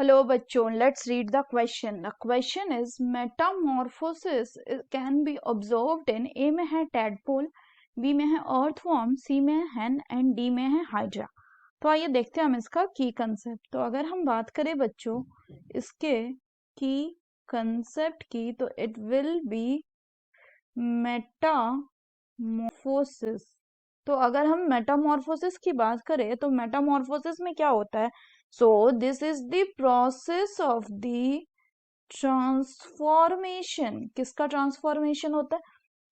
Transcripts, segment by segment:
Hello bachon, let's read the question. The question is metamorphosis can be observed in A में है tadpole, B में है earthworm, C में है hen and D में है hydra. तो आइए देखते हैं हम इसका की कंसेप्ट. तो अगर हम बात करें बच्चों इसके की कंसेप्ट की तो इट विल बी मेटामॉर्फोसिस. तो अगर हम मेटामॉर्फोसिस की बात करें तो मेटामॉर्फोसिस में क्या होता है? So this is the process of the transformation. किसका ट्रांसफॉर्मेशन होता है?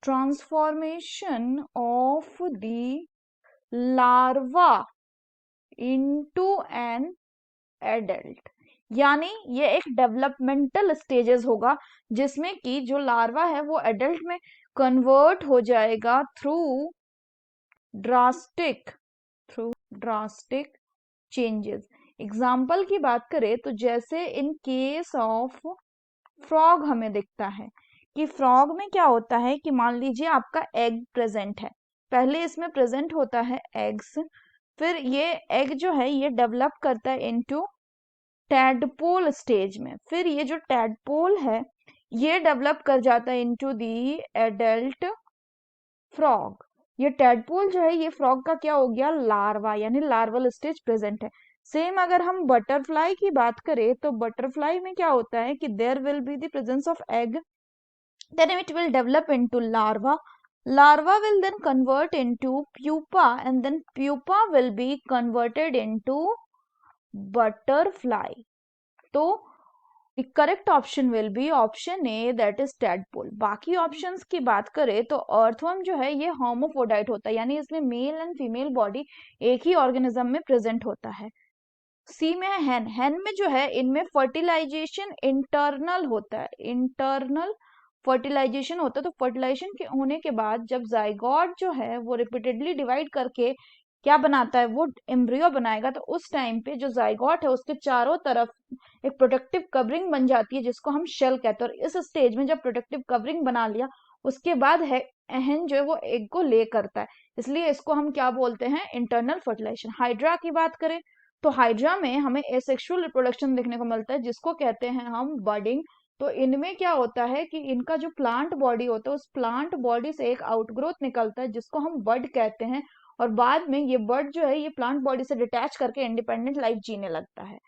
Transformation of the larva into an adult. यानी ये एक डेवलपमेंटल स्टेजेस होगा जिसमें कि जो लार्वा है वो एडल्ट में कन्वर्ट हो जाएगा थ्रू ड्रास्टिक चेंजेस. एग्जाम्पल की बात करें तो जैसे इन केस ऑफ फ्रॉग हमें दिखता है कि फ्रॉग में क्या होता है कि मान लीजिए आपका एग प्रेजेंट है. पहले इसमें प्रेजेंट होता है एग्स, फिर ये एग जो है ये डेवलप करता है इनटू टैडपोल स्टेज में. फिर ये जो टैडपोल है ये डेवलप कर जाता है इनटू दी एडल्ट फ्रॉग. ये टैडपोल जो है ये फ्रॉग का क्या हो गया? लार्वा, यानी लार्वल स्टेज प्रेजेंट है. सेम अगर हम बटरफ्लाई की बात करें तो बटरफ्लाई में क्या होता है कि there will be the presence of egg, then it will develop into larva will then convert into pupa and then pupa will be converted into butterfly. तो the correct option will be option A, that is tadpole. बाकी options की बात करें तो earthworm जो है ये होमोफोडाइट होता है, यानी इसमें मेल एंड फीमेल बॉडी एक ही ऑर्गेनिज्म में प्रेजेंट होता है. सी में है hen में जो है इनमें फर्टिलाइजेशन इंटरनल होता है, इंटरनल फर्टिलाइजेशन होता है. तो फर्टिलाइजेशन के होने के बाद जब जाइगोट जो है वो रिपीटेडली डिवाइड करके क्या बनाता है? वो एम्ब्रियो बनाएगा. तो उस टाइम पे जो जाइगोट है उसके चारों तरफ एक प्रोटेक्टिव कवरिंग बन जाती है जिसको हम शेल कहते हैं. और इस स्टेज में जब प्रोटेक्टिव कवरिंग बना लिया उसके बाद है hen जो है वो एग को ले करता है, इसलिए इसको हम क्या बोलते हैं? Internal fertilisation. हाइड्रा की बात करें तो हाइड्रा में हमें एसेक्सुअल रिप्रोडक्शन देखने को मिलता है जिसको कहते हैं हम बडिंग. तो इनमें क्या होता है कि इनका जो प्लांट बॉडी होता है उस प्लांट बॉडी से एक आउटग्रोथ निकलता है जिसको हम बड कहते हैं, और बाद में ये बड जो है ये प्लांट बॉडी से डिटैच करके इंडिपेंडेंट लाइफ जीने लगता है.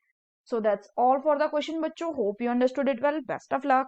So that's all for the question बच्चों. Hope you understood it well. Best of luck.